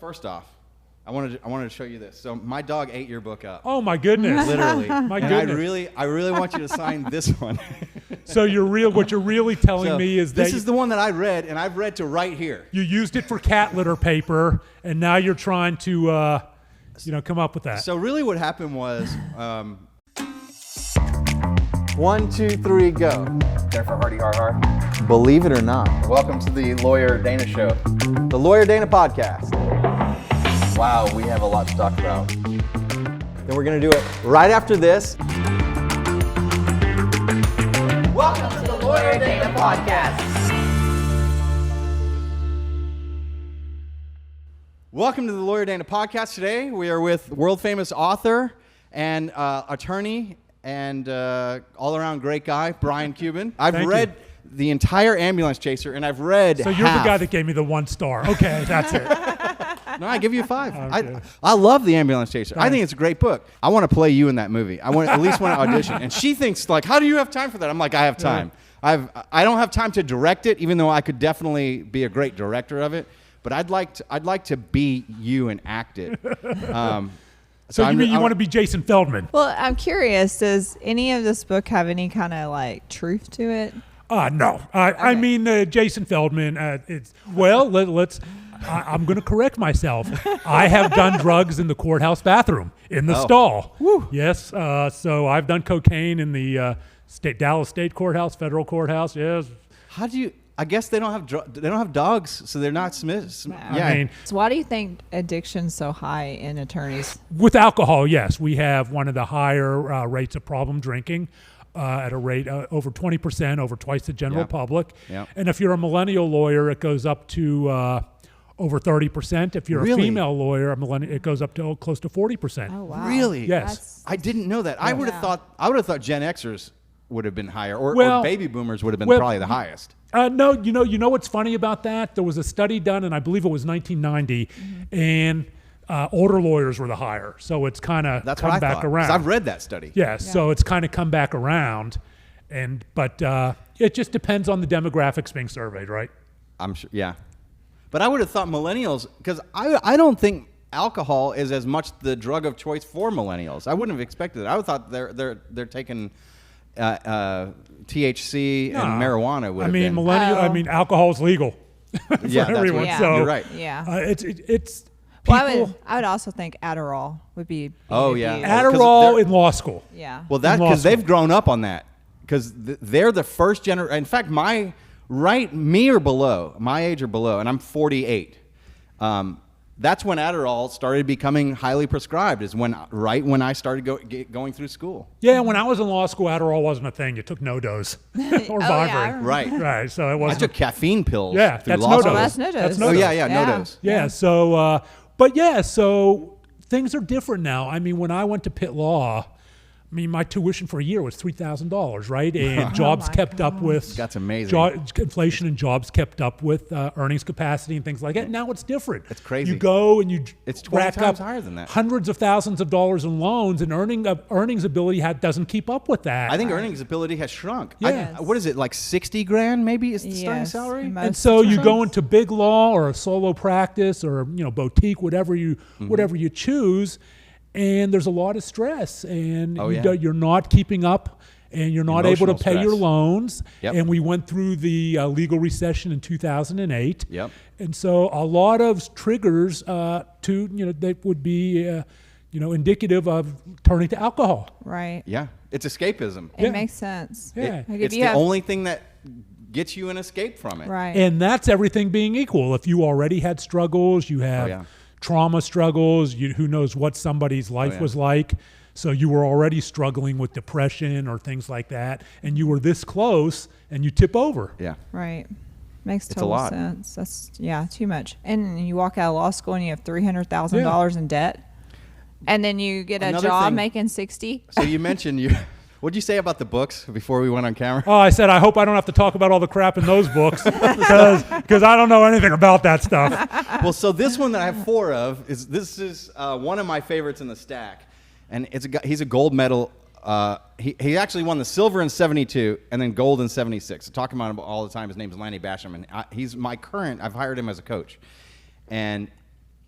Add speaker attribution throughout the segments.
Speaker 1: first off, I wanted to show you this. So my dog ate your book up.
Speaker 2: Oh my goodness!
Speaker 1: Literally.
Speaker 2: My
Speaker 1: and
Speaker 2: goodness.
Speaker 1: I really want you to sign this one.
Speaker 2: So what you're really telling me is that
Speaker 1: this is the one that I read, and I've read to right here.
Speaker 2: you used it for cat litter paper, and now you're trying to, come up with that.
Speaker 1: So really, what happened was, 1, 2, 3, go. Jennifer Hardy, har har. Believe it or not, welcome to the Lawyer Dana Show, the Lawyer Dana podcast. Wow, we have a lot to talk about. Then we're going to do it right after this.
Speaker 3: Welcome to the Lawyer Dana Podcast.
Speaker 1: Welcome to the Lawyer Dana Podcast. Today we are with world-famous author and attorney and all-around great guy, Brian Cuban. I've read the entire Ambulance Chaser, and I've read
Speaker 2: So you're
Speaker 1: half.
Speaker 2: the guy that gave me the 1 star. Okay, that's it.
Speaker 1: No, I give you 5.
Speaker 2: Okay.
Speaker 1: I love the Ambulance Chaser. I
Speaker 2: Thanks.
Speaker 1: think it's a great book. I want to play you in that movie. I at least want to audition. And she thinks like, how do you have time for that? I'm like, I have time. I don't have time to direct it, even though I could definitely be a great director of it. But I'd like to be you and act it.
Speaker 2: So you mean you want to be Jason Feldman?
Speaker 3: Well, I'm curious, does any of this book have any kind of like truth to it?
Speaker 2: No. I mean, Jason Feldman, I'm going to correct myself. I have done drugs in the courthouse bathroom, in the stall.
Speaker 1: Woo.
Speaker 2: Yes. So I've done cocaine in the Dallas State Courthouse, federal courthouse. Yes.
Speaker 1: How do you? I guess they don't have dogs, so they're not Smiths. Yeah.
Speaker 2: I mean,
Speaker 3: So why do you think addiction's so high in attorneys?
Speaker 2: with alcohol, yes, we have one of the higher rates of problem drinking. At a rate over 20%, over twice the general public.
Speaker 1: Yep.
Speaker 2: And if you're a millennial lawyer, it goes up to over 30%. If you're
Speaker 1: Really?
Speaker 2: a female lawyer, it goes up to close to 40%.
Speaker 3: Oh wow!
Speaker 1: Really?
Speaker 2: Yes.
Speaker 1: I didn't know that. I would have thought Gen Xers would have been higher, or baby boomers would have been probably the highest.
Speaker 2: No, you know what's funny about that? There was a study done, and I believe it was 1990, and older lawyers were the higher. So it's kind of come back around.
Speaker 1: 'Cause I've read that study.
Speaker 2: Yes, so it's kind of come back around, but it just depends on the demographics being surveyed, right?
Speaker 1: I'm sure. Yeah, but I would have thought millennials, because I don't think alcohol is as much the drug of choice for millennials. I wouldn't have expected it. I would have thought they're taking THC and marijuana would have been.
Speaker 2: Alcohol is legal for
Speaker 1: Yeah, that's
Speaker 2: everyone.
Speaker 1: right.
Speaker 2: So
Speaker 1: You're right.
Speaker 3: Yeah.
Speaker 2: It's
Speaker 3: Well,
Speaker 2: people.
Speaker 3: I would also think Adderall would be.
Speaker 1: Oh, yeah.
Speaker 3: abused.
Speaker 2: Adderall in law school.
Speaker 3: Yeah.
Speaker 1: Well, that
Speaker 2: in law
Speaker 1: because they've
Speaker 2: school.
Speaker 1: grown up on that, because they're the first generation. In fact, me or below, my age or below, and I'm 48. That's when Adderall started becoming highly prescribed. Is when I started going through school.
Speaker 2: Yeah, when I was in law school, Adderall wasn't a thing. You took no-dose or
Speaker 3: yeah, I
Speaker 2: Vibrate.
Speaker 3: remember.
Speaker 1: Right.
Speaker 2: Right, so it
Speaker 1: I
Speaker 2: wasn't.
Speaker 1: took caffeine pills.
Speaker 2: Yeah,
Speaker 1: through
Speaker 2: that's
Speaker 1: law
Speaker 2: no-dose.
Speaker 1: school.
Speaker 3: Well, that's no dose.
Speaker 2: That's no
Speaker 1: Oh
Speaker 2: dose.
Speaker 1: yeah, no dose.
Speaker 2: Yeah, so, but yeah, so things are different now. I mean, when I went to Pitt Law, my tuition for a year was $3,000, right? And jobs
Speaker 3: my
Speaker 2: kept up with
Speaker 1: That's amazing.
Speaker 2: Inflation and jobs kept up with earnings capacity and things like that. Now it's different.
Speaker 1: It's crazy.
Speaker 2: You go and you
Speaker 1: It's 20
Speaker 2: rack
Speaker 1: times
Speaker 2: up
Speaker 1: higher than that.
Speaker 2: hundreds of thousands of dollars in loans, and earnings ability doesn't keep up with that.
Speaker 1: I think earnings ability has shrunk.
Speaker 2: Yes.
Speaker 1: What is it, like 60 grand maybe is the starting
Speaker 3: Yes,
Speaker 1: salary?
Speaker 3: most
Speaker 2: And so you go
Speaker 3: attorneys.
Speaker 2: into big law or a solo practice or boutique, whatever you choose, and there's a lot of stress, and you're not keeping up, and you're not able to
Speaker 1: Emotional
Speaker 2: pay your
Speaker 1: stress.
Speaker 2: loans.
Speaker 1: Yep.
Speaker 2: And we went through the legal recession in 2008.
Speaker 1: Yep.
Speaker 2: And so a lot of triggers that would be indicative of turning to alcohol.
Speaker 3: Right.
Speaker 1: Yeah, it's escapism.
Speaker 3: It
Speaker 2: Yeah.
Speaker 3: makes sense.
Speaker 2: Yeah.
Speaker 3: Like if
Speaker 1: It's
Speaker 3: you
Speaker 1: the
Speaker 3: have,
Speaker 1: only thing that gets you an escape from it.
Speaker 3: right.
Speaker 2: And that's everything being equal. If you already had struggles, you have
Speaker 1: yeah.
Speaker 2: trauma struggles, who knows what somebody's life
Speaker 1: yeah.
Speaker 2: was like. So you were already struggling with depression or things like that, and you were this close, and you tip over.
Speaker 1: Yeah.
Speaker 3: Right. Makes
Speaker 1: It's a
Speaker 3: total
Speaker 1: lot.
Speaker 3: sense. That's too much. And you walk out of law school and you have $300,000 in debt, and then you get a
Speaker 1: Another
Speaker 3: job
Speaker 1: thing-
Speaker 3: making 60.
Speaker 1: So you mentioned what'd you say about the books before we went on camera?
Speaker 2: Oh, I said, I hope I don't have to talk about all the crap in those books because I don't know anything about that stuff.
Speaker 1: Well, so this one that I have 4 of is one of my favorites in the stack, and he's a gold medal. He actually won the silver in '72 and then gold in '76. I talk about him all the time. His name is Lanny Basham, and he's my current. I've hired him as a coach, and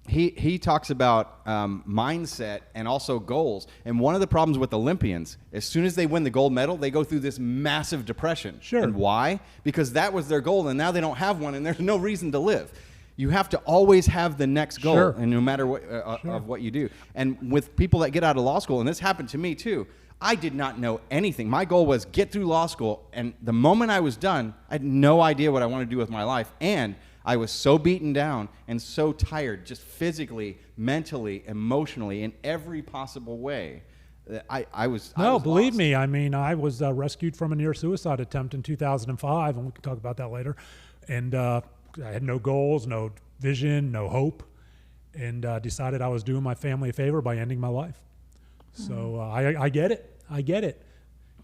Speaker 1: he talks about mindset and also goals. And one of the problems with Olympians, as soon as they win the gold medal, they go through this massive depression.
Speaker 2: Sure.
Speaker 1: And why? Because that was their goal, and now they don't have one, and there's no reason to live. You have to always have the next goal,
Speaker 2: Sure.
Speaker 1: and no matter what of what you do. And with people that get out of law school, and this happened to me too, I did not know anything. My goal was get through law school, and the moment I was done, I had no idea what I wanted to do with my life, and I was so beaten down and so tired, just physically, mentally, emotionally, in every possible way. I was
Speaker 2: believe
Speaker 1: lost.
Speaker 2: me. I mean, I was rescued from a near suicide attempt in 2005, and we can talk about that later. And I had no goals, no vision, no hope, and decided I was doing my family a favor by ending my life. So I get it. I get it.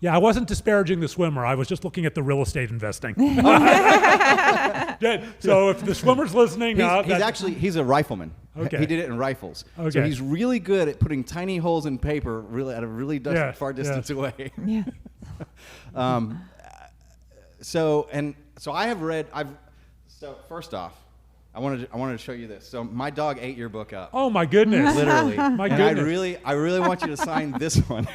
Speaker 2: Yeah, I wasn't disparaging the swimmer. I was just looking at the real estate investing. Good. So if the swimmer's listening,
Speaker 1: he's a rifleman.
Speaker 2: Okay.
Speaker 1: He did it in rifles.
Speaker 2: Okay.
Speaker 1: So he's really good at putting tiny holes in paper really at a really far distance away.
Speaker 3: Yeah.
Speaker 1: So I have read. So first off, I wanted to show you this. So my dog ate your book up.
Speaker 2: Oh my goodness!
Speaker 1: Literally.
Speaker 2: My
Speaker 1: and
Speaker 2: goodness!
Speaker 1: I really want you to sign this one.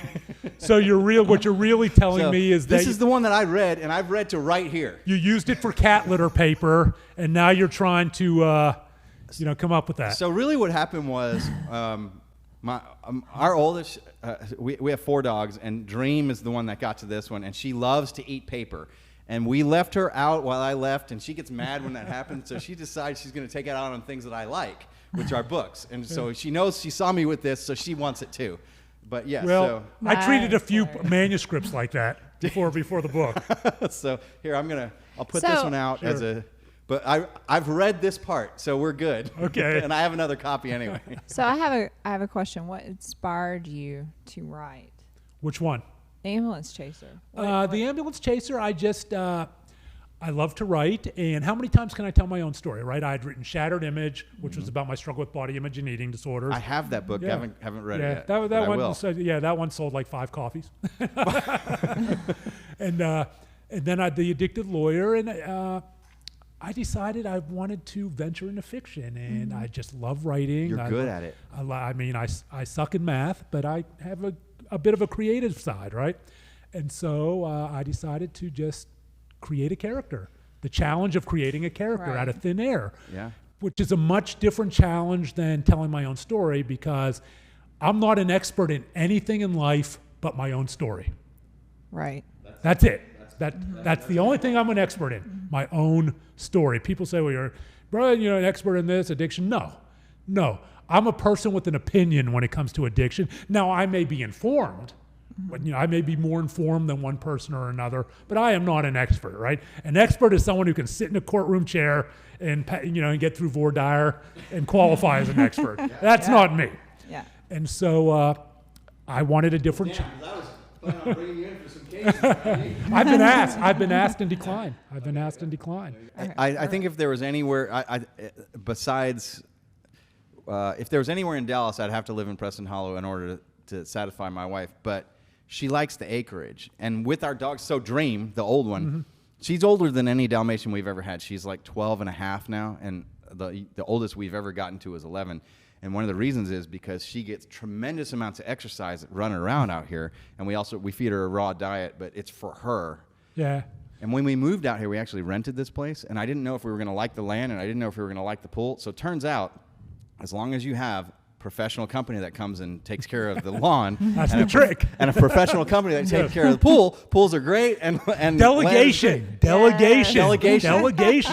Speaker 2: So what you're really telling me is that
Speaker 1: this is the one that I read, and I've read to right here.
Speaker 2: You used it for cat litter paper, and now you're trying to, come up with that.
Speaker 1: So really, what happened was, our oldest, we have 4 dogs, and Dream is the one that got to this one, and she loves to eat paper. And we left her out while I left, and she gets mad when that happens. So she decides she's going to take it out on things that I like, which are books. And so she knows she saw me with this, so she wants it too. But yes,
Speaker 2: well, I treated a few manuscripts like that before the book.
Speaker 1: So here I'll put this one out as a. But I've read this part, so we're good.
Speaker 2: Okay.
Speaker 1: And I have another copy anyway.
Speaker 3: So I have a question. What inspired you to write?
Speaker 2: Which one?
Speaker 3: The Ambulance Chaser.
Speaker 2: The Ambulance Chaser, I love to write, and how many times can I tell my own story, right? I had written Shattered Image, which was about my struggle with body image and eating disorders.
Speaker 1: I have that book.
Speaker 2: Yeah.
Speaker 1: Haven't read it yet.
Speaker 2: That one sold like 5 copies. and then The Addicted Lawyer, and I decided I wanted to venture into fiction, and I just love writing.
Speaker 1: You're good at it.
Speaker 2: I suck in math, but I have a bit of a creative side, right? And so I decided to just create a character. The challenge of creating a character out of thin air, which is a much different challenge than telling my own story, because I'm not an expert in anything in life but my own story.
Speaker 3: Right.
Speaker 2: That's it. That's the only thing I'm an expert in, my own story. People say, well, you're an expert in this, addiction. No. I'm a person with an opinion when it comes to addiction. Now, I may be informed, but I may be more informed than one person or another, but I am not an expert, right? An expert is someone who can sit in a courtroom chair and get through voir dire and qualify as an expert. That's not me.
Speaker 3: Yeah.
Speaker 2: And so I wanted a different.
Speaker 1: I was planning on bringing you in for some cases.
Speaker 2: I've been asked and declined.
Speaker 1: I think if there was anywhere besides. If there was anywhere in Dallas, I'd have to live in Preston Hollow in order to satisfy my wife. But she likes the acreage. And with our dogs, so Dream, the old one, she's older than any Dalmatian we've ever had. She's like 12 and a half now, and the oldest we've ever gotten to is 11. And one of the reasons is because she gets tremendous amounts of exercise running around out here. And we feed her a raw diet, but it's for her.
Speaker 2: Yeah.
Speaker 1: And when we moved out here, we actually rented this place. And I didn't know if we were going to like the land, and I didn't know if we were going to like the pool. So it turns out, as long as you have a professional company that comes and takes care of the lawn,
Speaker 2: that's the trick,
Speaker 1: and a professional company that takes care of the pool. Pools are great, and
Speaker 2: delegation.
Speaker 1: You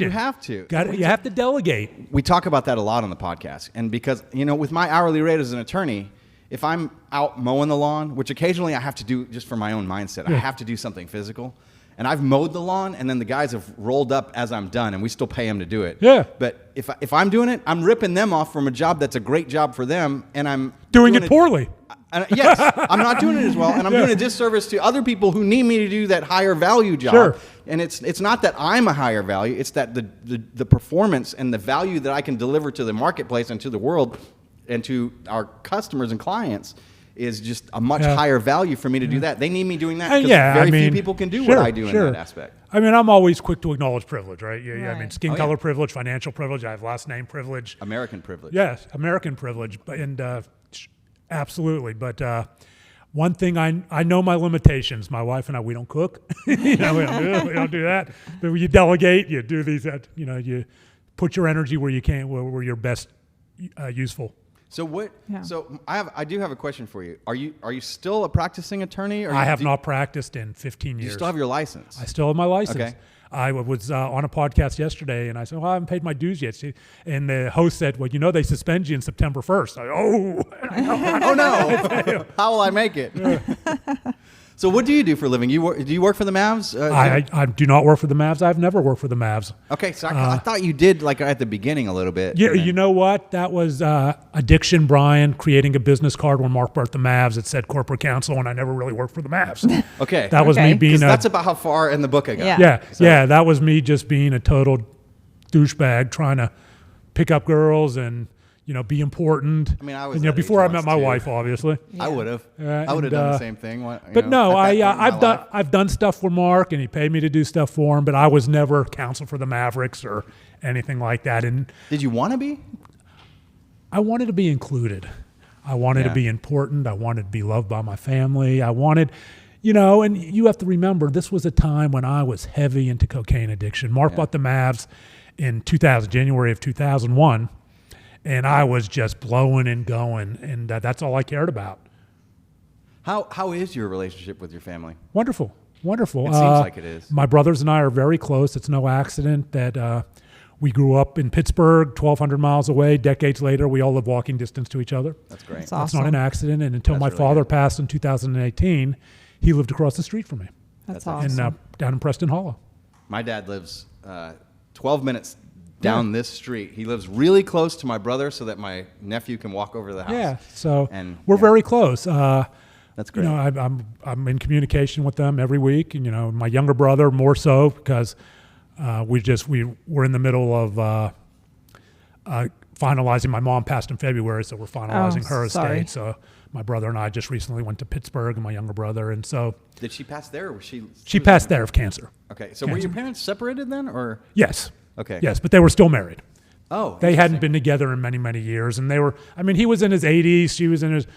Speaker 1: have to.
Speaker 2: You have to delegate.
Speaker 1: We talk about that a lot on the podcast, and because with my hourly rate as an attorney, if I'm out mowing the lawn, which occasionally I have to do just for my own mindset, I have to do something physical. And I've mowed the lawn, and then the guys have rolled up as I'm done, and we still pay them to do it.
Speaker 2: Yeah.
Speaker 1: But if I'm doing it, I'm ripping them off from a job that's a great job for them, and I'm
Speaker 2: doing it poorly.
Speaker 1: Yes, I'm not doing it as well, and I'm doing a disservice to other people who need me to do that higher value job.
Speaker 2: Sure.
Speaker 1: And it's not that I'm a higher value; it's that the performance and the value that I can deliver to the marketplace and to the world and to our customers and clients is just a much
Speaker 2: Yeah.
Speaker 1: higher value for me to do that. They need me doing that
Speaker 2: And
Speaker 1: because very few people can do what I do in that aspect.
Speaker 2: I mean, I'm always quick to acknowledge privilege, right? Yeah, I mean,
Speaker 3: Right.
Speaker 2: skin color privilege, financial privilege. I have last name privilege.
Speaker 1: American privilege.
Speaker 2: Yes, American privilege, absolutely. But one thing I know my limitations. My wife and I, we don't cook. We don't do that. But you delegate, you do these. You put your energy where you can, where you're best useful.
Speaker 1: So what?
Speaker 3: Yeah.
Speaker 1: So I do have a question for you. Are you still a practicing attorney? Or
Speaker 2: I have not practiced in 15 years.
Speaker 1: You still have your license?
Speaker 2: I still have my license.
Speaker 1: Okay.
Speaker 2: I was on a podcast yesterday, and I said, well, I haven't paid my dues yet. And the host said, well, they suspend you in September 1st.
Speaker 1: Oh, no. How will I make it? So what do you do for a living? Do you work for the Mavs?
Speaker 2: I do not work for the Mavs. I've never worked for the Mavs.
Speaker 1: Okay, so I thought you did like at the beginning a little bit.
Speaker 2: Yeah, you know what? That was Addiction Brian creating a business card when Mark bought the Mavs. It said corporate counsel, and I never really worked for the Mavs.
Speaker 1: Okay.
Speaker 2: That was me being
Speaker 1: that's about how far in the book I got.
Speaker 3: Yeah.
Speaker 2: That was me just being a total douchebag trying to pick up girls and be important.
Speaker 1: I mean, I was
Speaker 2: before I met my wife, obviously.
Speaker 1: I would have. I would have done the same thing.
Speaker 2: I've done stuff for Mark, and he paid me to do stuff for him. But I was never counsel for the Mavericks or anything like that. And
Speaker 1: did you want to be?
Speaker 2: I wanted to be included. I wanted to be important. I wanted to be loved by my family. I wanted, and you have to remember, this was a time when I was heavy into cocaine addiction. Mark bought the Mavs in January of 2001. And I was just blowing and going, and that's all I cared about.
Speaker 1: How is your relationship with your family?
Speaker 2: Wonderful.
Speaker 1: It seems like it is.
Speaker 2: My brothers and I are very close. It's no accident that we grew up in Pittsburgh, 1,200 miles away. Decades later, we all live walking distance to each other.
Speaker 1: That's great.
Speaker 3: That's
Speaker 2: That's
Speaker 3: awesome.
Speaker 2: not an accident. And until my father passed in 2018, he lived across the street from me.
Speaker 3: That's awesome.
Speaker 2: Down in Preston Hollow.
Speaker 1: My dad lives 12 minutes down this street. He lives really close to my brother so that my nephew can walk over to the house.
Speaker 2: Yeah, so
Speaker 1: And
Speaker 2: we're very close.
Speaker 1: That's great.
Speaker 2: I'm in communication with them every week. And, my younger brother more so because we're in the middle of finalizing. My mom passed in February, so we're finalizing her estate. So my brother and I just recently went to Pittsburgh, and my younger brother, and so.
Speaker 1: Did she pass there, or was she?
Speaker 2: She passed there of cancer.
Speaker 1: Okay, so were your parents separated then, or?
Speaker 2: Yes.
Speaker 1: Okay.
Speaker 2: Yes, but they were still married.
Speaker 1: Oh.
Speaker 2: They hadn't been together in many, many years, and they were. I mean, he was in his 80s. She was in his,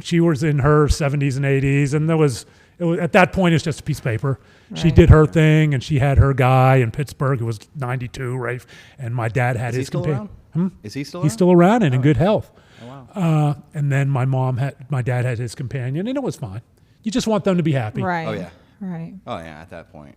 Speaker 2: she was in her 70s and 80s, and it was at that point it's just a piece of paper. Right. She did her thing, and she had her guy in Pittsburgh who was 92, right? And my dad had his companion.
Speaker 1: Is he still around?
Speaker 2: He's still around and in good health.
Speaker 1: Oh, wow.
Speaker 2: And then my dad had his companion, and it was fine. You just want them to be happy.
Speaker 3: Right.
Speaker 1: Oh, yeah.
Speaker 3: Right.
Speaker 1: Oh, yeah, at that point.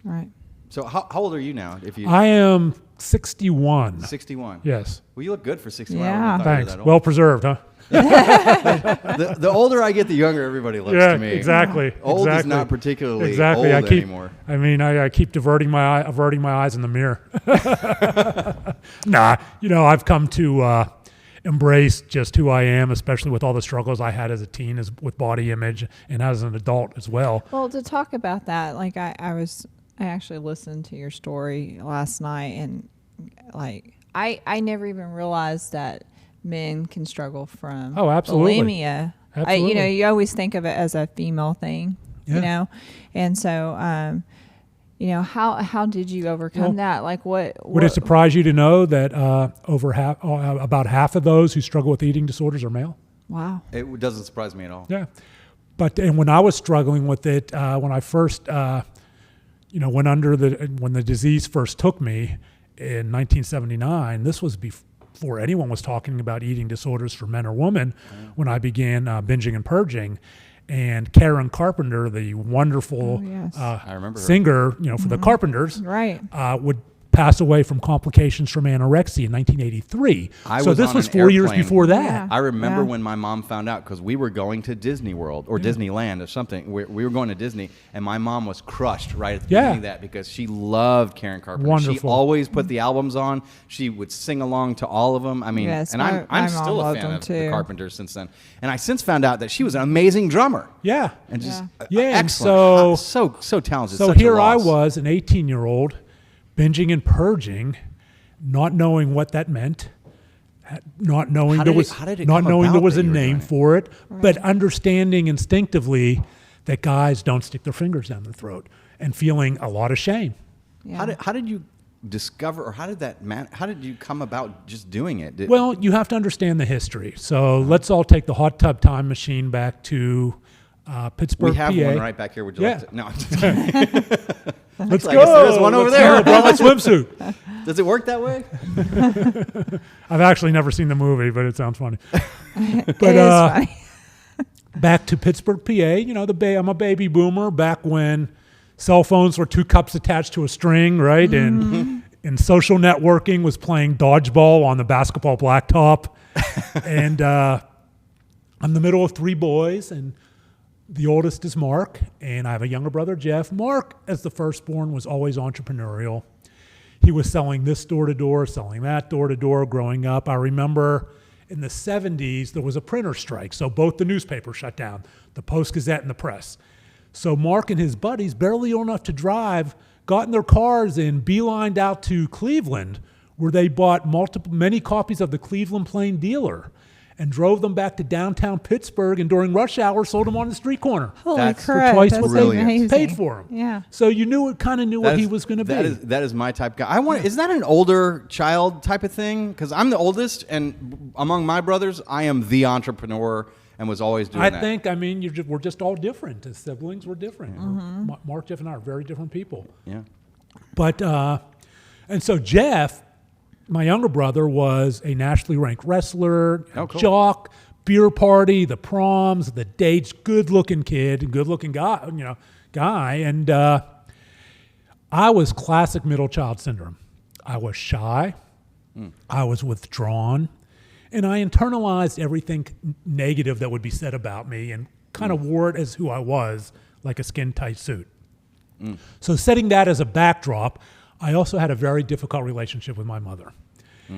Speaker 3: Right.
Speaker 1: So how old are you now?
Speaker 2: I am 61.
Speaker 1: 61.
Speaker 2: Yes.
Speaker 1: Well, you look good for 61.
Speaker 3: Yeah.
Speaker 2: Thanks. Well preserved, huh?
Speaker 1: The older I get, the younger everybody looks to me.
Speaker 2: Exactly.
Speaker 1: Old is not particularly old anymore.
Speaker 2: I keep averting my eyes in the mirror. I've come to embrace just who I am, especially with all the struggles I had as a teen with body image and as an adult as well.
Speaker 3: Well, to talk about that, like I actually listened to your story last night, and like I never even realized that men can struggle from
Speaker 2: absolutely.
Speaker 3: bulimia.
Speaker 2: Absolutely.
Speaker 3: You always think of it as a female thing, and so how did you overcome that? Like what
Speaker 2: would it surprise you to know that about half of those who struggle with eating disorders are male?
Speaker 3: Wow.
Speaker 1: It doesn't surprise me at all.
Speaker 2: Yeah, and when I was struggling with it, when I first when the disease first took me in 1979, this was before anyone was talking about eating disorders for men or women. When I began binging and purging, and Karen Carpenter, the wonderful
Speaker 1: I remember her.
Speaker 2: singer, for the Carpenters,
Speaker 3: right,
Speaker 2: would pass away from complications from anorexia in 1983. So this was 4 years before that.
Speaker 3: Yeah.
Speaker 1: I remember when my mom found out, because we were going to Disney World or Disneyland or something. We were going to Disney, and my mom was crushed right at the beginning of that because she loved Karen Carpenter.
Speaker 2: Wonderful.
Speaker 1: She always put the albums on. She would sing along to all of them. I mean,
Speaker 3: yes,
Speaker 1: and I'm still a fan of
Speaker 3: too.
Speaker 1: the Carpenters since then. And I since found out that she was an amazing drummer.
Speaker 2: Yeah.
Speaker 1: And just
Speaker 2: and
Speaker 1: excellent. So talented.
Speaker 2: So
Speaker 1: Such
Speaker 2: here
Speaker 1: a
Speaker 2: I
Speaker 1: loss.
Speaker 2: was, an 18-year-old, binging and purging, not knowing what that meant, not knowing
Speaker 1: How
Speaker 2: there
Speaker 1: did
Speaker 2: was
Speaker 1: it- how did it
Speaker 2: not
Speaker 1: come
Speaker 2: knowing
Speaker 1: about
Speaker 2: there was
Speaker 1: that
Speaker 2: a
Speaker 1: you were
Speaker 2: name
Speaker 1: doing it?
Speaker 2: for it, but understanding instinctively that guys don't stick their fingers down their throat and feeling a lot of shame.
Speaker 3: Yeah.
Speaker 1: How did you discover, or how did you come about just doing it?
Speaker 2: Well, you have to understand the history. So let's all take the hot tub time machine back to Pittsburgh,
Speaker 1: we have
Speaker 2: PA.
Speaker 1: one right back here. Would you
Speaker 2: Yeah.
Speaker 1: like to? No, I'm just kidding.
Speaker 2: Let's
Speaker 1: I
Speaker 2: go.
Speaker 1: guess there is one over
Speaker 2: Let's
Speaker 1: there.
Speaker 2: go. I brought my swimsuit.
Speaker 1: Does it work that way?
Speaker 2: I've actually never seen the movie, but it sounds funny.
Speaker 3: It
Speaker 2: But
Speaker 3: is funny.
Speaker 2: back to Pittsburgh, PA. You know, I'm a baby boomer. Back when cell phones were 2 cups attached to a string, right? And social networking was playing dodgeball on the basketball blacktop. And I'm the middle of 3 boys, and the oldest is Mark, and I have a younger brother, Jeff. Mark, as the firstborn, was always entrepreneurial. He was selling this door to door, selling that door to door growing up. I remember in the 70s, there was a printer strike, so both the newspapers shut down, the Post-Gazette and the Press. So Mark and his buddies, barely old enough to drive, got in their cars and beelined out to Cleveland, where they bought many copies of the Cleveland Plain Dealer and drove them back to downtown Pittsburgh, and during rush hour sold them on the street corner.
Speaker 3: Holy
Speaker 1: that's for
Speaker 3: crap.
Speaker 2: twice
Speaker 3: That's
Speaker 2: what
Speaker 1: brilliant.
Speaker 3: amazing.
Speaker 2: Paid for them.
Speaker 3: Yeah.
Speaker 2: So you kind of knew what
Speaker 1: That
Speaker 2: he
Speaker 1: is-
Speaker 2: was going to be.
Speaker 1: That is my type guy. Is that an older child type of thing? Because I'm the oldest, and among my brothers, I am the entrepreneur and was always doing that.
Speaker 2: I think, we're just all different. As siblings, we're different. Mark, Jeff, and I are very different people.
Speaker 1: Yeah.
Speaker 2: But, and so Jeff, my younger brother, was a nationally ranked wrestler,
Speaker 1: Oh, cool.
Speaker 2: jock, beer party, the proms, the dates, good-looking kid, good-looking guy. And I was classic middle child syndrome. I was shy. I was withdrawn. And I internalized everything negative that would be said about me and kind of wore it as who I was, like a skin-tight suit. So setting that as a backdrop, I also had a very difficult relationship with my mother.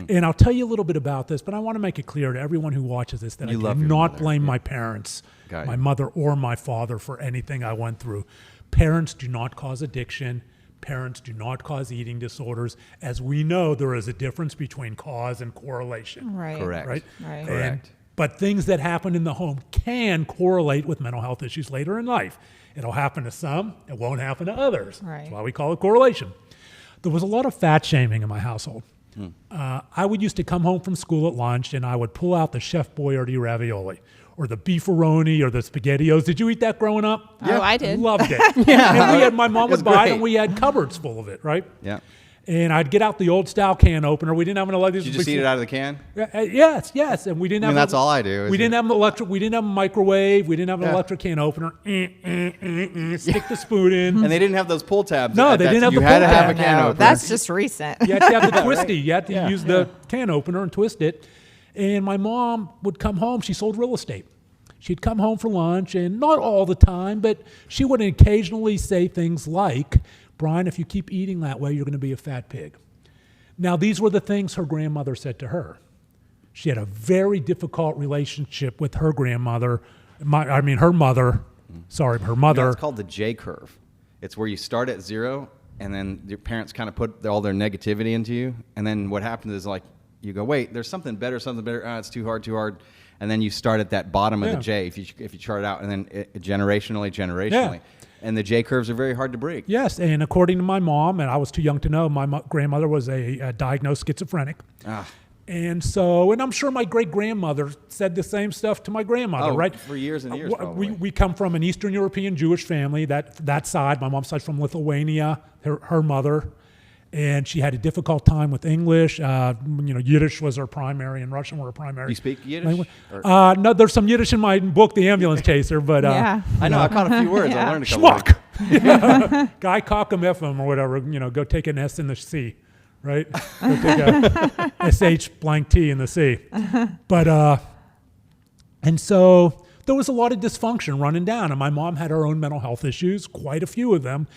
Speaker 2: And I'll tell you a little bit about this, but I want to make it clear to everyone who watches this that
Speaker 1: You
Speaker 2: I
Speaker 1: love
Speaker 2: do
Speaker 1: your
Speaker 2: not
Speaker 1: mother,
Speaker 2: blame
Speaker 1: yeah.
Speaker 2: my parents,
Speaker 1: Got
Speaker 2: my
Speaker 1: you.
Speaker 2: mother or my father, for anything I went through. Parents do not cause addiction. Parents do not cause eating disorders. As we know, there is a difference between cause and correlation.
Speaker 3: Right.
Speaker 1: Correct.
Speaker 2: Right?
Speaker 3: Right.
Speaker 1: Correct.
Speaker 2: But things that happen in the home can correlate with mental health issues later in life. It'll happen to some, it won't happen to others.
Speaker 3: Right.
Speaker 2: That's why we call it correlation. There was a lot of fat shaming in my household. I would used to come home from school at lunch and I would pull out the Chef Boyardee ravioli or the beefaroni or the SpaghettiOs. Did you eat that growing up?
Speaker 3: Oh, I did.
Speaker 2: Loved it. And my mom
Speaker 1: It's
Speaker 2: would buy it
Speaker 1: great.
Speaker 2: and we had cupboards full of it, right?
Speaker 1: Yeah.
Speaker 2: And I'd get out the old style can opener. We didn't have an electric.
Speaker 1: Did you just eat it out of the can?
Speaker 2: Yes, and we didn't have.
Speaker 1: that's all I do, is
Speaker 2: We didn't
Speaker 1: it-
Speaker 2: have an electric. We didn't have a microwave. We didn't have an
Speaker 1: Yeah.
Speaker 2: electric can opener. Stick the spoon in.
Speaker 1: And they didn't have those pull tabs.
Speaker 2: No,
Speaker 1: at
Speaker 2: they
Speaker 1: that
Speaker 2: didn't have
Speaker 1: You
Speaker 2: the
Speaker 1: had to
Speaker 2: pull
Speaker 1: have
Speaker 2: tab.
Speaker 1: a can
Speaker 3: No,
Speaker 1: opener.
Speaker 3: that's just recent.
Speaker 2: You had to have the twisty. You had to
Speaker 1: Yeah,
Speaker 2: use the can opener and twist it. And my mom would come home. She sold real estate. She'd come home for lunch, and not all the time, but she would occasionally say things like, "Brian, if you keep eating that way, you're going to be a fat pig." Now, these were the things her grandmother said to her. She had a very difficult relationship with her grandmother. Her mother. Sorry, her mother.
Speaker 1: It's called the J curve. It's where you start at 0, and then your parents kind of put all their negativity into you. And then what happens is, like, you go, wait, there's something better. It's too hard. And then you start at that bottom of the J if you chart it out, and then generationally.
Speaker 2: Yeah.
Speaker 1: And the J curves are very hard to break.
Speaker 2: Yes, and according to my mom, and I was too young to know, my grandmother was a diagnosed schizophrenic. And I'm sure my great-grandmother said the same stuff to my grandmother, right?
Speaker 1: For years and years, probably.
Speaker 2: We come from an Eastern European Jewish family, that side. My mom's side's from Lithuania, her mother. And she had a difficult time with English. Yiddish was her primary, and Russian were her primary.
Speaker 1: You speak Yiddish?
Speaker 2: language. No, there's some Yiddish in my book, The Ambulance Chaser, but
Speaker 3: Yeah.
Speaker 1: I know. I caught a few words. I
Speaker 3: Yeah.
Speaker 1: learned a couple words.
Speaker 2: schmuck. Guy cockum FM or whatever. Go take an S in the C, right? Go take a SH blank T in the C. But and so there was a lot of dysfunction running down, and my mom had her own mental health issues, quite a few of them,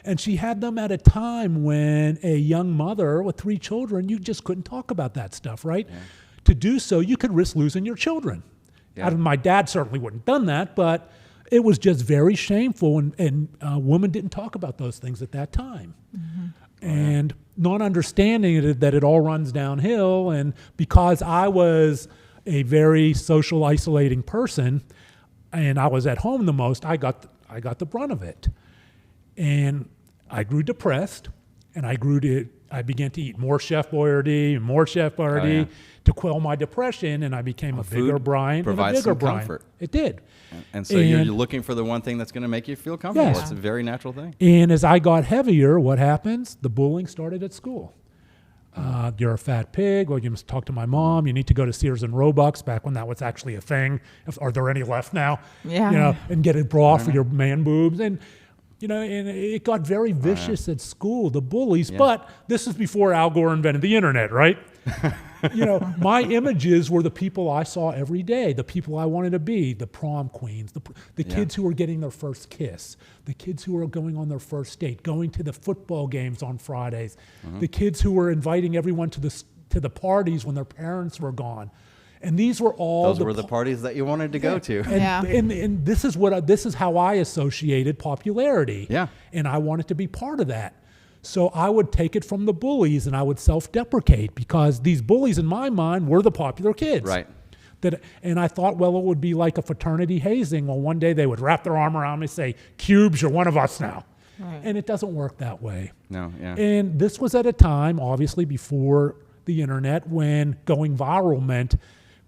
Speaker 2: and she had them at a time when a young mother with 3 children, you just couldn't talk about that stuff, right? Yeah. To do so, you could risk losing your children.
Speaker 1: Yeah.
Speaker 2: My dad certainly wouldn't have done that, but it was just very shameful, and women didn't talk about those things at that time. Mm-hmm. And not understanding that it all runs downhill. And because I was a very social, isolating person, and I was at home the most, I got the brunt of it. And I grew depressed, and I began to eat more Chef Boyardee and more Chef Boyardee to quell my depression, and I became a bigger Brian and a bigger Brian. Comfort. It did.
Speaker 1: And so you're looking for the one thing that's going to make you feel comfortable.
Speaker 2: Yes.
Speaker 1: It's a very natural thing.
Speaker 2: And as I got heavier, what happens? The bullying started at school. You're a fat pig. Well, you must talk to my mom. You need to go to Sears and Roebuck's back when that was actually a thing. Are there any left now?
Speaker 3: Yeah.
Speaker 2: And get a bra for your man boobs. And and it got very vicious at school, the bullies. Yeah. But this is before Al Gore invented the internet, right? My images were the people I saw every day, the people I wanted to be, the prom queens, the kids who were getting their first kiss, the kids who were going on their first date, going to the football games on Fridays, the kids who were inviting everyone to the parties when their parents were gone. And these were all
Speaker 1: those were the parties that you wanted to go to.
Speaker 2: And this is how I associated popularity. Yeah. And I wanted to be part of that. So I would take it from the bullies and I would self-deprecate because these bullies in my mind were the popular kids.
Speaker 1: Right.
Speaker 2: And I thought, well, it would be like a fraternity hazing. Well, one day they would wrap their arm around me and say, Cubes, you're one of us now. Right. And it doesn't work that way.
Speaker 1: No, yeah.
Speaker 2: And this was at a time, obviously, before the internet when going viral meant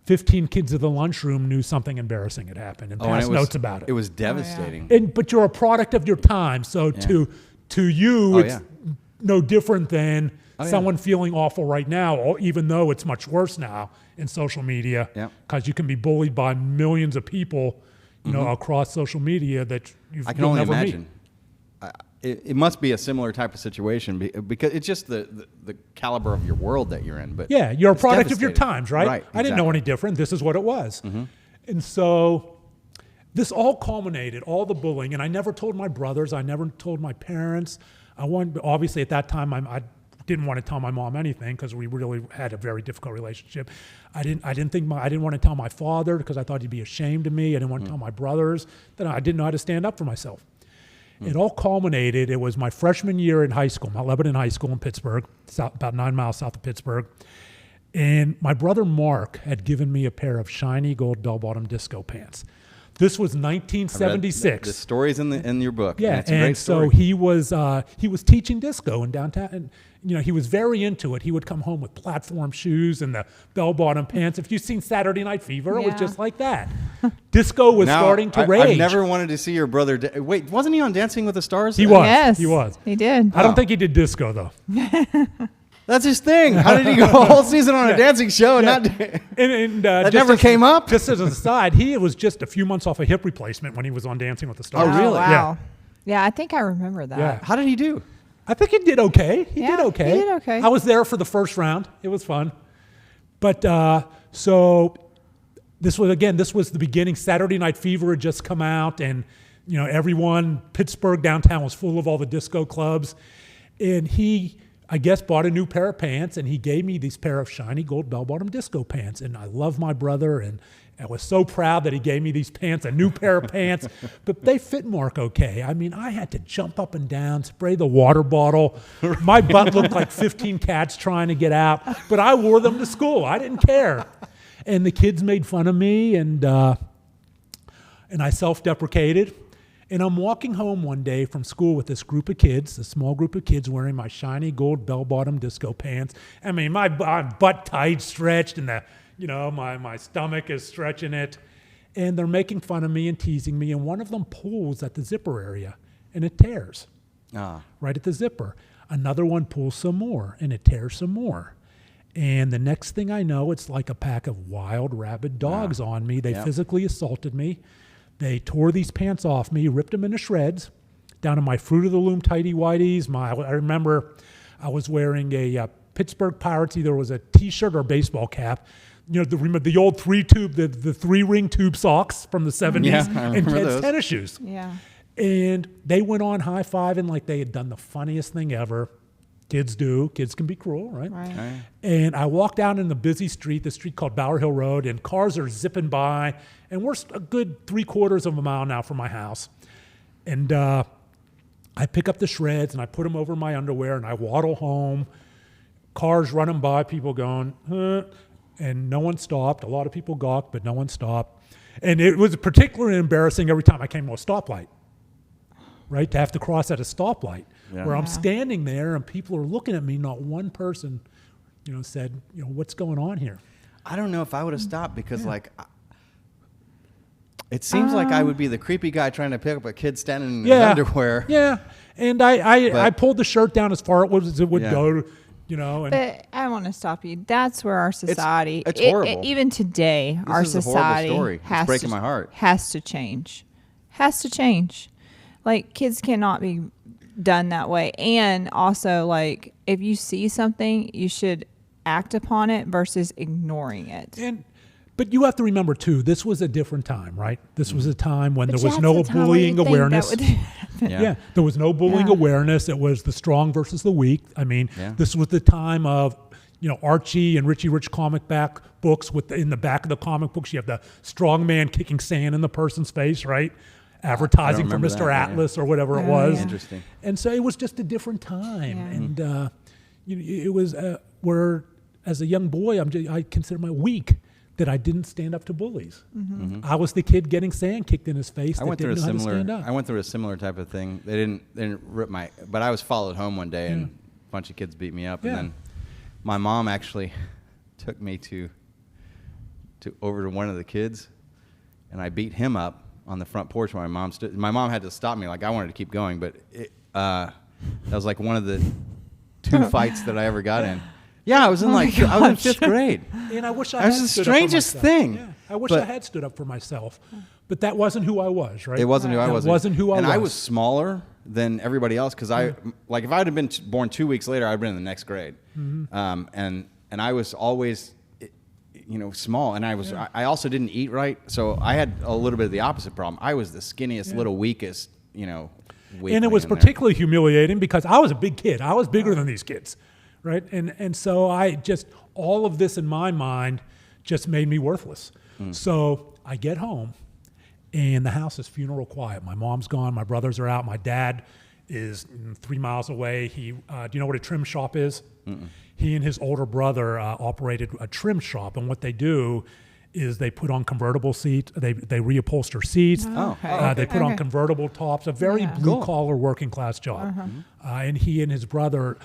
Speaker 2: 15 kids in the lunchroom knew something embarrassing had happened and passed notes about it.
Speaker 1: It was devastating.
Speaker 2: But you're a product of your time. So to you, it's no different than someone feeling awful right now, even though it's much worse now in social media because you can be bullied by millions of people, across social media that you'll never meet. I can only imagine.
Speaker 1: It must be a similar type of situation because it's just the caliber of your world that you're in. But
Speaker 2: you're a product of your times, right?
Speaker 1: Exactly.
Speaker 2: I didn't know any different. This is what it was. Mm-hmm. And so this all culminated, all the bullying, and I never told my brothers. I never told my parents. Obviously, at that time, I didn't want to tell my mom anything because we really had a very difficult relationship. I didn't want to tell my father because I thought he'd be ashamed of me. I didn't want to tell my brothers that I didn't know how to stand up for myself. It all culminated. It was my freshman year in high school, Mount Lebanon High School in Pittsburgh, about 9 miles south of Pittsburgh. And my brother Mark had given me a pair of shiny gold bell-bottom disco pants. This was 1976.
Speaker 1: The story's in your book.
Speaker 2: Yeah,
Speaker 1: it's a great story.
Speaker 2: So he was teaching disco in downtown, and he was very into it. He would come home with platform shoes and the bell-bottom pants. If you've seen Saturday Night Fever, it was just like that. Disco was starting to rage.
Speaker 1: I've never wanted to see your brother. Wait, wasn't he on Dancing with the Stars?
Speaker 2: He was.
Speaker 3: Yes,
Speaker 2: he was.
Speaker 3: He did.
Speaker 2: I don't think he did disco though.
Speaker 1: That's his thing. How did he go a whole season on a dancing show?
Speaker 2: And
Speaker 1: that never came up?
Speaker 2: Just as an aside, he was just a few months off a hip replacement when he was on Dancing with the Stars.
Speaker 1: Oh, really?
Speaker 3: Wow. Yeah, I think I remember that.
Speaker 2: Yeah.
Speaker 1: How did he do?
Speaker 2: I think he did okay. He did okay.
Speaker 3: He did okay.
Speaker 2: I was there for the first round. It was fun. But so this was the beginning. Saturday Night Fever had just come out, and Pittsburgh downtown was full of all the disco clubs. And he, I guess, bought a new pair of pants, and he gave me these pair of shiny gold bell-bottom disco pants. And I love my brother, and I was so proud that he gave me these pants, a new pair of pants, but they fit Mark okay. I mean, I had to jump up and down, spray the water bottle. My butt looked like 15 cats trying to get out, but I wore them to school. I didn't care. And the kids made fun of me, and I self-deprecated. And I'm walking home one day from school with this group of kids, a small group of kids wearing my shiny gold bell-bottom disco pants. I mean, my butt tight, stretched, and my stomach is stretching it. And they're making fun of me and teasing me. And one of them pulls at the zipper area, and it tears right at the zipper. Another one pulls some more, and it tears some more. And the next thing I know, it's like a pack of wild, rabid dogs on me. They physically assaulted me. They tore these pants off me, ripped them into shreds, down to my Fruit of the Loom tighty whities. I remember I was wearing a Pittsburgh Pirates, either it was a T-shirt or a baseball cap. The old three-tube, the three-ring tube socks from the 70s, and Ted's tennis shoes.
Speaker 3: Yeah.
Speaker 2: And they went on high-fiving like they had done the funniest thing ever. Kids do. Kids can be cruel, right?
Speaker 3: Right.
Speaker 2: And I walked down in the busy street, the street called Bower Hill Road, and cars are zipping by, and we're a good 3/4 of a mile now from my house. And I I pick up the shreds and I put them over my underwear and I waddle home. Cars running by, people going, huh, and no one stopped. A lot of people gawked, but no one stopped. And it was particularly embarrassing every time I came to a stoplight, right? To have to cross at a stoplight where I'm standing there and people are looking at me. Not one person, said, what's going on here?
Speaker 1: I don't know if I would have stopped because it seems like I would be the creepy guy trying to pick up a kid standing in his underwear.
Speaker 2: Yeah, and I pulled the shirt down as far as it would go, And
Speaker 3: but I want to stop you. That's where our society,
Speaker 1: it's horrible.
Speaker 3: Even today, our
Speaker 1: is a horrible
Speaker 3: society
Speaker 1: story. It's breaking my heart.
Speaker 3: Has to change. Has to change. Like, kids cannot be done that way. And also, like, if you see something, you should act upon it versus ignoring it.
Speaker 2: But you have to remember, too, this was a different time, right? This was a time when there was no bullying awareness. There was no bullying awareness. It was the strong versus the weak. I mean, this was the time of, Archie and Richie Rich comic back books in the back of the comic books, you have the strong man kicking sand in the person's face, right? Advertising for Mr. Atlas or whatever it was.
Speaker 1: Interesting.
Speaker 2: And so it was just a different time. And it was where, as a young boy, I consider my weak that I didn't stand up to bullies. I was the kid getting sand kicked in his face. I went through
Speaker 1: a similar type of thing. They didn't rip but I was followed home one day and a bunch of kids beat me up, and then my mom actually took me over to one of the kids, and I beat him up on the front porch where my mom stood. My mom had to stop me. Like, I wanted to keep going, but that was like one of the 2 fights that I ever got in. Yeah, I was in I was in 5th grade.
Speaker 2: And I wish I
Speaker 1: had
Speaker 2: had
Speaker 1: stood up for myself. It was the strangest thing.
Speaker 2: Yeah, I wish I had stood up for myself. But that wasn't who I was, right?
Speaker 1: It wasn't who I was.
Speaker 2: It wasn't who I was.
Speaker 1: And I was smaller than everybody else because if I had been born 2 weeks later, I'd been in the next grade. And I was always, small. And I also didn't eat right. So I had a little bit of the opposite problem. I was the skinniest, little weakest,
Speaker 2: and it was particularly humiliating because I was a big kid. I was bigger than these kids. Right. And so all of this in my mind just made me worthless. So I get home and the house is funeral quiet. My mom's gone. My brothers are out. My dad is 3 miles away. Do you know what a trim shop is? He and his older brother operated a trim shop. And what they do is they put on convertible seats. They reupholster seats. They put on convertible tops, a very blue-collar working class job. And he and his brother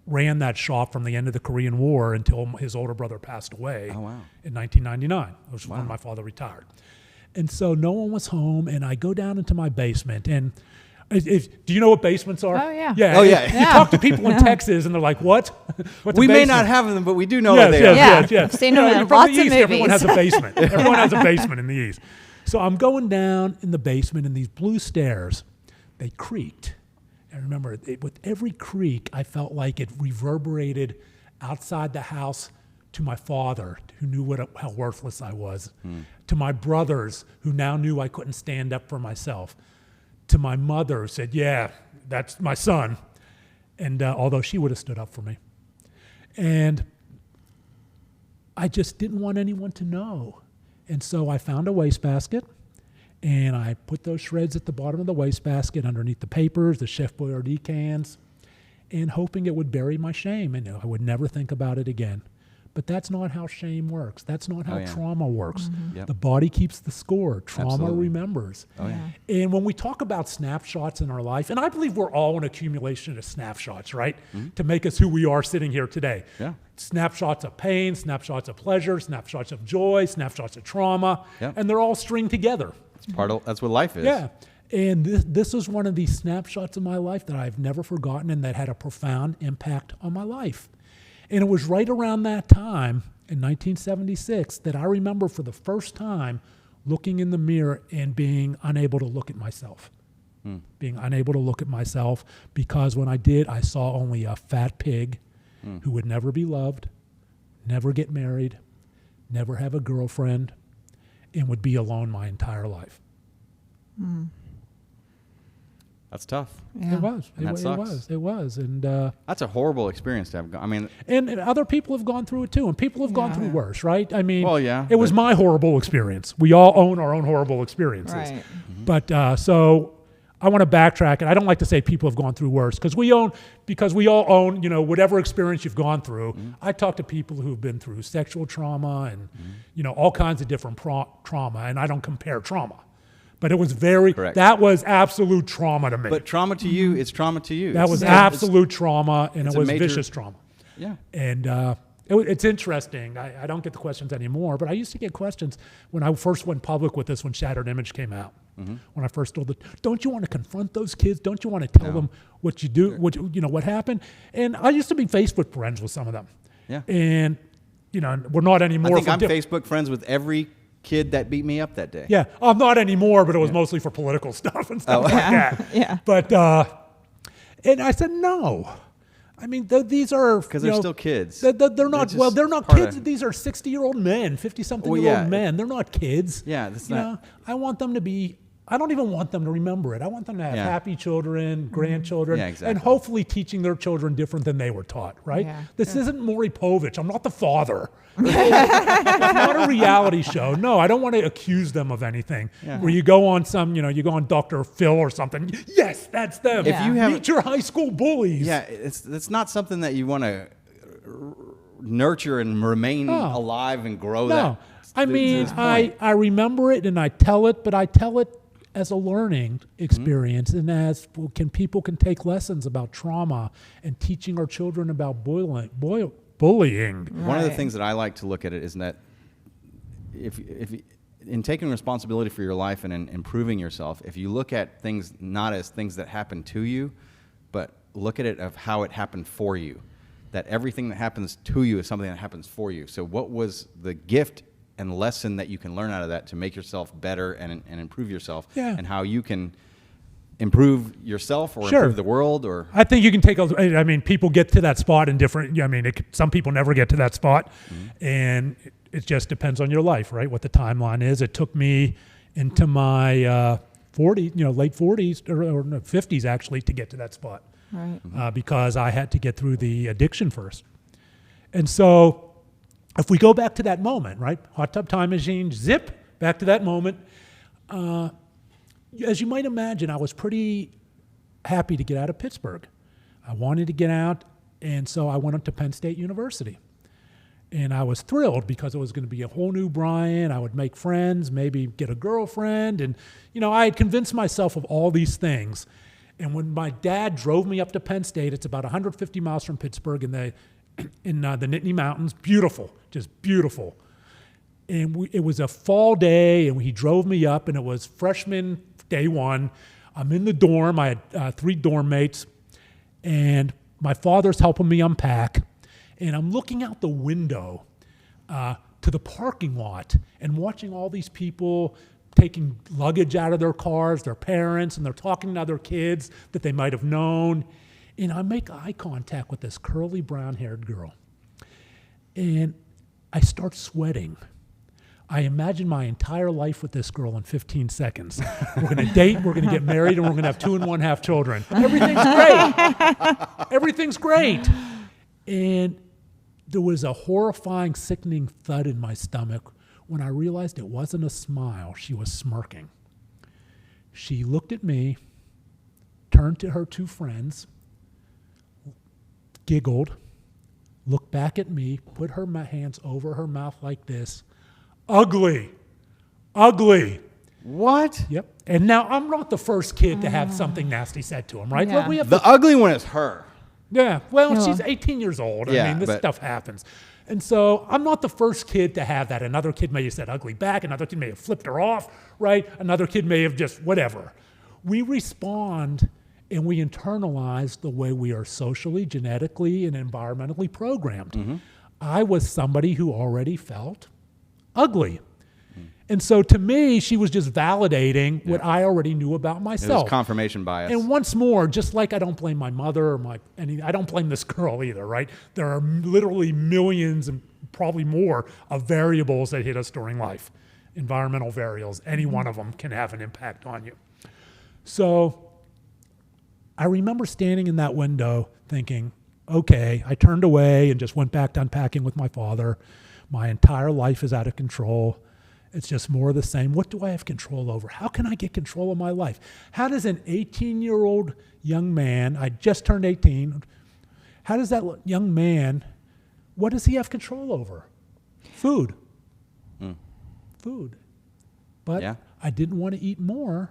Speaker 2: ran that shop from the end of the Korean War until his older brother passed away in 1999, which was when my father retired. And so no one was home, and I go down into my basement. And do you know what basements are?
Speaker 3: Oh, yeah.
Speaker 2: You talk to people in Texas, and they're like, what?
Speaker 1: We may not have them, but we do know what they are.
Speaker 2: Yes.
Speaker 3: I've seen them in
Speaker 2: from
Speaker 3: lots
Speaker 2: the
Speaker 3: of
Speaker 2: East,
Speaker 3: movies.
Speaker 2: everyone has a basement. Everyone has a basement in the East. So I'm going down in the basement, and these blue stairs, they creaked. I remember with every creak, I felt like it reverberated outside the house to my father, who knew how worthless I was, to my brothers, who now knew I couldn't stand up for myself, to my mother, who said, yeah, that's my son, and although she would have stood up for me. And I just didn't want anyone to know. And so I found a wastebasket. And I put those shreds at the bottom of the wastebasket underneath the papers, the Chef Boyardee cans, and hoping it would bury my shame and I would never think about it again. But that's not how shame works. That's not how trauma works. The body keeps the score. Trauma remembers. And when we talk about snapshots in our life, and I believe we're all an accumulation of snapshots, right? To make us who we are sitting here today. Snapshots of pain, snapshots of pleasure, snapshots of joy, snapshots of trauma, and they're all stringed together.
Speaker 1: That's what life is.
Speaker 2: Yeah. And this was one of these snapshots of my life that I've never forgotten and that had a profound impact on my life. And it was right around that time in 1976 that I remember for the first time looking in the mirror and being unable to look at myself. Being unable to look at myself because when I did, I saw only a fat pig who would never be loved, never get married, never have a girlfriend, and would be alone my entire life.
Speaker 1: That's tough.
Speaker 2: Yeah. It was. It was. And
Speaker 1: that's a horrible experience to have.
Speaker 2: And other people have gone through it too, and people have gone through worse, right? I mean,
Speaker 1: it
Speaker 2: was my horrible experience. We all own our own horrible experiences.
Speaker 3: Right.
Speaker 2: But so I want to backtrack, and I don't like to say people have gone through worse because we all own, whatever experience you've gone through. I talk to people who've been through sexual trauma and, all kinds of different trauma, and I don't compare trauma. But it was that was absolute trauma to me.
Speaker 1: But trauma to you is trauma to you.
Speaker 2: That was absolute trauma, and it was vicious trauma.
Speaker 1: Yeah.
Speaker 2: And it's interesting. I don't get the questions anymore, but I used to get questions when I first went public with this when Shattered Image came out. When I first told it, don't you want to confront those kids? Don't you want to tell them what you do, what happened? And I used to be Facebook friends with some of them.
Speaker 1: Yeah.
Speaker 2: And, we're not anymore.
Speaker 1: I think I'm Facebook friends with every kid that beat me up that day.
Speaker 2: Yeah. I'm not anymore, but it was mostly for political stuff and stuff like that.
Speaker 3: Yeah.
Speaker 2: But, and I said, no. I mean, these are...
Speaker 1: Because they're still kids.
Speaker 2: They're not kids. These are 60-year-old men, 50-something-year-old men. They're not kids.
Speaker 1: Yeah, that's not...
Speaker 2: I want them to be... I don't even want them to remember it. I want them to have happy children, grandchildren, and hopefully teaching their children different than they were taught, right? Yeah. This isn't Maury Povich. I'm not the father. It's not a reality show. No, I don't want to accuse them of anything. Yeah. Where you go on you go on Dr. Phil or something. Yes, that's them.
Speaker 1: If you have,
Speaker 2: meet your high school bullies.
Speaker 1: Yeah, it's not something that you want to nurture and remain alive and grow that.
Speaker 2: I mean, I remember it and I tell it, but I tell it as a learning experience and as people can take lessons about trauma and teaching our children about bullying.
Speaker 1: One of the things that I like to look at it is that if in taking responsibility for your life and in improving yourself, if you look at things not as things that happen to you, but look at it of how it happened for you, that everything that happens to you is something that happens for you. So what was the gift and lesson that you can learn out of that to make yourself better and improve yourself, and how you can improve yourself or improve the world? Or
Speaker 2: I think you can take people get to that spot in different, some people never get to that spot, and it just depends on your life, right? What the timeline is. It took me into my late 40s or 50s actually to get to that spot, right? Because I had to get through the addiction first. And so if we go back to that moment, right? Hot tub time machine, zip, back to that moment. As you might imagine, I was pretty happy to get out of Pittsburgh. I wanted to get out, and so I went up to Penn State University. And I was thrilled because it was going to be a whole new Brian. I would make friends, maybe get a girlfriend. And, I had convinced myself of all these things. And when my dad drove me up to Penn State, it's about 150 miles from Pittsburgh in the Nittany Mountains, beautiful, just beautiful. And it was a fall day, and he drove me up, and it was freshman day one. I'm in the dorm. I had 3 dorm mates, and my father's helping me unpack. And I'm looking out the window to the parking lot and watching all these people taking luggage out of their cars, their parents, and they're talking to other kids that they might have known. And I make eye contact with this curly brown-haired girl. And I start sweating. I imagine my entire life with this girl in 15 seconds. We're going to date, we're going to get married, and we're going to have 2 1/2 children. Everything's great. Everything's great. And there was a horrifying, sickening thud in my stomach when I realized it wasn't a smile. She was smirking. She looked at me, turned to her 2 friends, giggled, looked back at me, put her hands over her mouth like this. Ugly.
Speaker 1: What?
Speaker 2: Yep. And now I'm not the first kid to have something nasty said to him, right?
Speaker 3: Yeah.
Speaker 2: We have
Speaker 1: the ugly one is her.
Speaker 2: Yeah. Well, she's 18 years old. I mean, this stuff happens. And so I'm not the first kid to have that. Another kid may have said ugly back. Another kid may have flipped her off, right? Another kid may have just whatever. We respond and we internalize the way we are socially, genetically, and environmentally programmed. I was somebody who already felt ugly. And so to me, she was just validating what I already knew about myself.
Speaker 1: It was confirmation bias.
Speaker 2: And once more, just like I don't blame my mother or I don't blame this girl either, right? There are literally millions and probably more of variables that hit us during life. Environmental variables, any one of them can have an impact on you. So I remember standing in that window thinking, okay, I turned away and just went back to unpacking with my father. My entire life is out of control. It's just more of the same. What do I have control over? How can I get control of my life? How does an 18-year-old young man, I just turned 18, how does that young man, what does he have control over? Food. Food. But I didn't want to eat more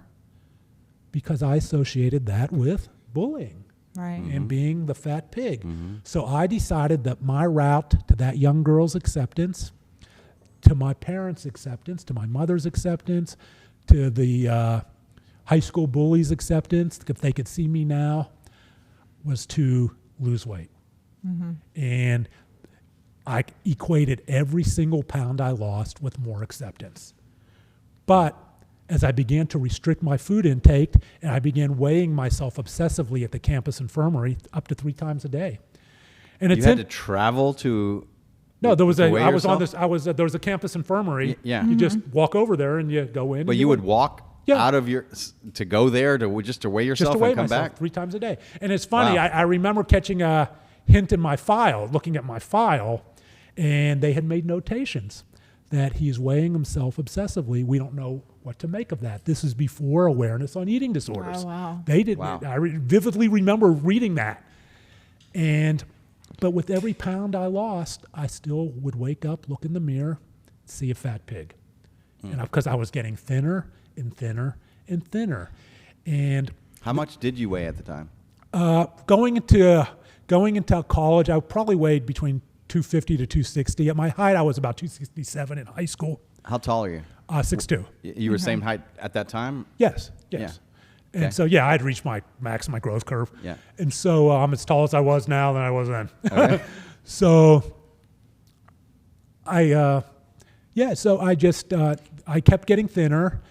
Speaker 2: because I associated that with bullying.
Speaker 3: Right.
Speaker 2: And being the fat pig. So I decided that my route to that young girl's acceptance, to my parents' acceptance, to my mother's acceptance, to the high school bullies' acceptance, if they could see me now, was to lose weight. And I equated every single pound I lost with more acceptance. But as I began to restrict my food intake, and I began weighing myself obsessively at the campus infirmary up to 3 times a day. And
Speaker 1: you had to travel to.
Speaker 2: No, there was
Speaker 1: there
Speaker 2: was a campus infirmary. You just walk over there and you go in.
Speaker 1: But you would walk out of to go there to weigh yourself
Speaker 2: to weigh
Speaker 1: and come
Speaker 2: myself
Speaker 1: back
Speaker 2: 3 times a day. And it's funny. I remember catching a hint in my file, looking at my file, and they had made notations that he's weighing himself obsessively. We don't know what to make of that. This is before awareness on eating disorders.
Speaker 3: Oh, wow.
Speaker 2: They didn't.
Speaker 1: Wow.
Speaker 2: I vividly remember reading that. But with every pound I lost, I still would wake up, look in the mirror, see a fat pig. And because I was getting thinner and thinner and thinner. And
Speaker 1: how much did you weigh at the time?
Speaker 2: going into college, I probably weighed between 250 to 260. At my height, I was about 267 in high school.
Speaker 1: How tall are you?
Speaker 2: 6'2".
Speaker 1: You were same height at that time?
Speaker 2: Yes.
Speaker 1: Yeah.
Speaker 2: And
Speaker 1: Okay.
Speaker 2: so, I'd reached my max, my growth curve.
Speaker 1: Yeah.
Speaker 2: And so I'm as tall as I was now than I was then.
Speaker 1: Okay.
Speaker 2: So I kept getting thinner,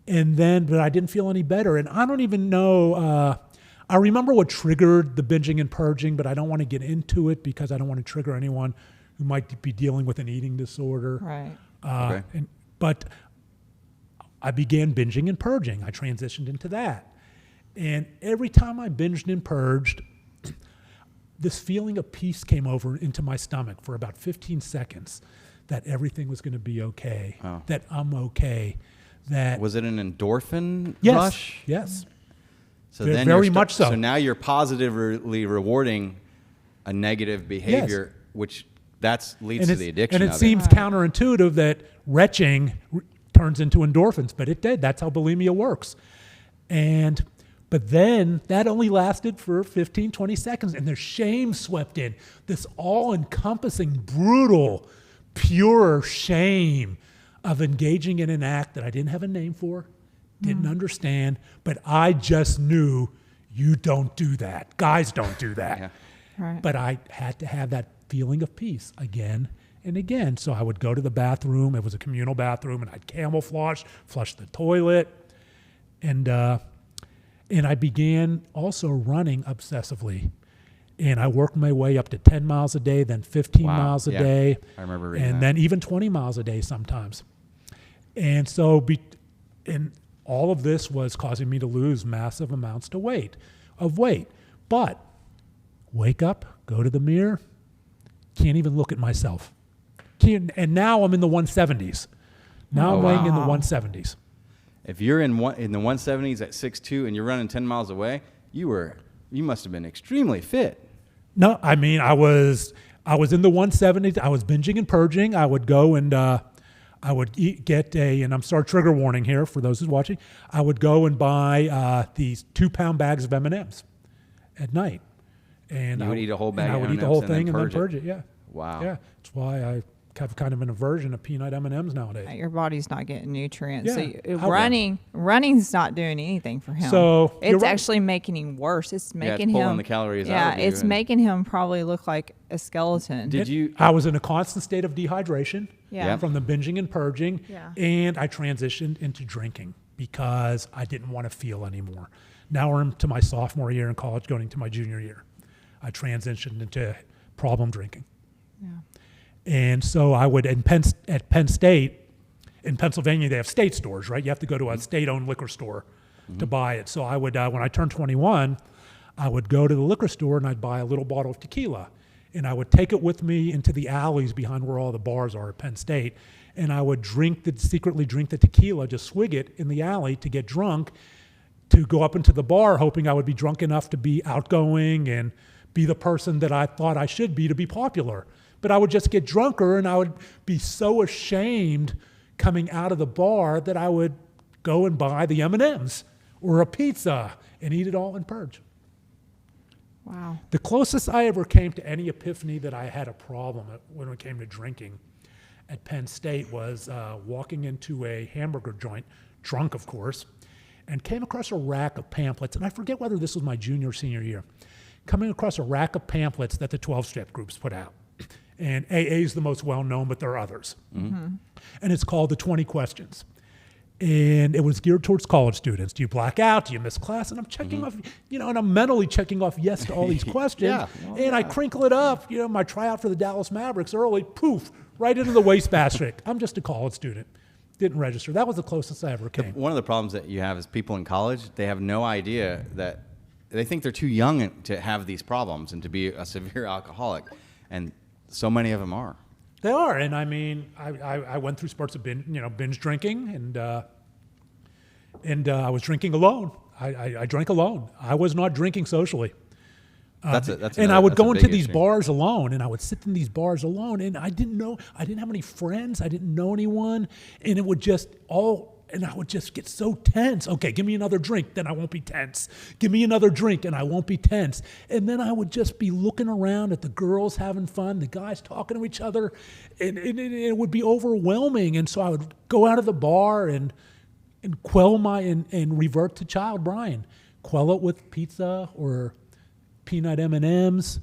Speaker 2: but I didn't feel any better. And I don't even know, I remember what triggered the binging and purging, but I don't want to get into it because I don't want to trigger anyone who might be dealing with an eating disorder.
Speaker 3: Right.
Speaker 1: Okay.
Speaker 2: But I began binging and purging. I transitioned into that. And every time I binged and purged, this feeling of peace came over into my stomach for about 15 seconds, that everything was going to be okay, that I'm okay. That
Speaker 1: Was it an endorphin
Speaker 2: yes,
Speaker 1: rush?
Speaker 2: Yes.
Speaker 1: So
Speaker 2: Very-
Speaker 1: then
Speaker 2: very much so.
Speaker 1: So now you're positively rewarding a negative behavior, which leads to the addiction.
Speaker 2: And it
Speaker 1: of
Speaker 2: seems counterintuitive that retching turns into endorphins, but it did. That's how bulimia works. But then that only lasted for 15, 20 seconds, and the shame swept in. This all-encompassing, brutal, pure shame of engaging in an act that I didn't have a name for, didn't understand, but I just knew you don't do that. Guys don't do that.
Speaker 1: Yeah.
Speaker 3: Right.
Speaker 2: But I had to have that feeling of peace again and again. So I would go to the bathroom. It was a communal bathroom, and I'd camouflage, flush the toilet. And I began also running obsessively. And I worked my way up to 10 miles a day, then 15 miles a day.
Speaker 1: I remember reading
Speaker 2: and
Speaker 1: that.
Speaker 2: then even 20 miles a day sometimes. And so, and all of this was causing me to lose massive amounts of weight. But wake up, go to the mirror, can't even look at myself. And now I'm in the 170s. Now I'm weighing in the 170s.
Speaker 1: If you're in the 170s at 6'2" and you're running 10 miles away, you must have been extremely fit.
Speaker 2: No, I mean, I was in the 170s. I was binging and purging. I would go and I would and I'm sorry, trigger warning here for those who's watching. I would go and buy these 2-pound bags of M&Ms at night. And
Speaker 1: you would eat a whole bag
Speaker 2: and
Speaker 1: of
Speaker 2: I would eat the
Speaker 1: M&Ms
Speaker 2: whole
Speaker 1: and then
Speaker 2: thing and then
Speaker 1: purge
Speaker 2: purge it. Yeah.
Speaker 1: Wow.
Speaker 2: Yeah. That's why I have kind of an aversion to peanut M&Ms nowadays.
Speaker 3: Your body's not getting nutrients.
Speaker 2: Yeah.
Speaker 3: So running's not doing anything for him.
Speaker 2: So you're
Speaker 3: it's
Speaker 2: right.
Speaker 3: actually making him worse. It's making
Speaker 1: it's pulling
Speaker 3: him
Speaker 1: the calories out
Speaker 3: Yeah,
Speaker 1: of you
Speaker 3: it's
Speaker 1: and-
Speaker 3: making him probably look like a skeleton.
Speaker 2: I was in a constant state of dehydration
Speaker 3: Yeah.
Speaker 2: from the binging and purging,
Speaker 3: Yeah.
Speaker 2: and I transitioned into drinking because I didn't want to feel anymore. Now we're into my sophomore year in college, going into my junior year. I transitioned into problem drinking.
Speaker 3: Yeah.
Speaker 2: And so I would, at Penn State, in Pennsylvania, they have state stores, right? You have to go to a state-owned liquor store to buy it. So I would, when I turned 21, I would go to the liquor store and I'd buy a little bottle of tequila. and I would take it with me into the alleys behind where all the bars are at Penn State, and I would secretly drink the tequila, just swig it in the alley to get drunk, to go up into the bar hoping I would be drunk enough to be outgoing and be the person that I thought I should be to be popular. But I would just get drunker, and I would be so ashamed coming out of the bar that I would go and buy the M&Ms or a pizza and eat it all and purge.
Speaker 3: Wow.
Speaker 2: The closest I ever came to any epiphany that I had a problem when it came to drinking at Penn State was walking into a hamburger joint, drunk of course, and came across a rack of pamphlets, and I forget whether this was my junior or senior year, coming across a rack of pamphlets that the 12-step groups put out. And AA is the most well-known, but there are others. Mm-hmm. And it's called the 20 Questions. And it was geared towards college students. Do you black out? Do you miss class? And I'm checking off, and I'm mentally checking off yes to all these questions. I crinkle it up, my tryout for the Dallas Mavericks early, poof, right into the wastebasket. I'm just a college student. Didn't register. That was the closest I ever came.
Speaker 1: One of the problems that you have is people in college, they have no idea that they think they're too young to have these problems and to be a severe alcoholic. And so many of them are.
Speaker 2: They are, and I mean, I went through spurts of binge drinking, and I was drinking alone. I drank alone. I was not drinking socially. And I would go into these bars alone, and I would sit in these bars alone, and I didn't have any friends. I didn't know anyone, and it would and I would just get so tense. Okay, give me another drink, then I won't be tense. Give me another drink, and I won't be tense. And then I would just be looking around at the girls having fun, the guys talking to each other, and it would be overwhelming. And so I would go out of the bar and quell and revert to child Brian. Quell it with pizza or peanut M&Ms,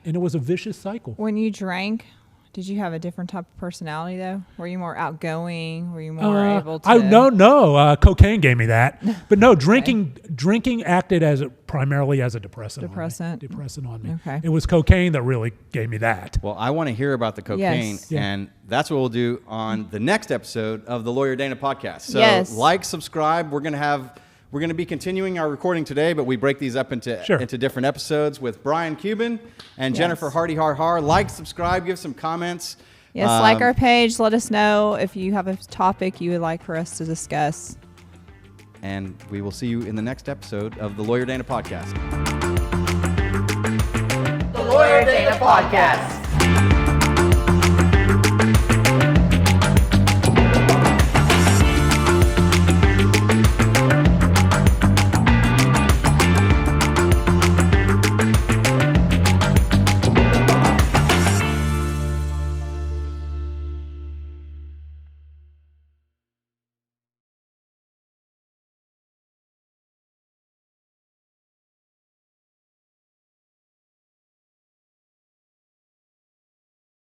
Speaker 2: and it was a vicious cycle.
Speaker 3: When you drank, did you have a different type of personality though? Were you more outgoing? Were you more able to?
Speaker 2: No. Cocaine gave me that, but no. Drinking acted primarily as a depressant on me.
Speaker 3: Okay.
Speaker 2: It was cocaine that really gave me that.
Speaker 1: Well, I want to hear about the cocaine,
Speaker 3: Yes.
Speaker 1: and that's what we'll do on the next episode of the Lawyer Dana podcast. So,
Speaker 3: Yes.
Speaker 1: subscribe. We're going to be continuing our recording today, but we break these up into different episodes with Brian Cuban and Jennifer Hardy Har. Like, subscribe, give some comments.
Speaker 3: Yes, like our page. Let us know if you have a topic you would like for us to discuss.
Speaker 1: And we will see you in the next episode of the Lawyer Dana podcast.
Speaker 4: The Lawyer Dana Podcast.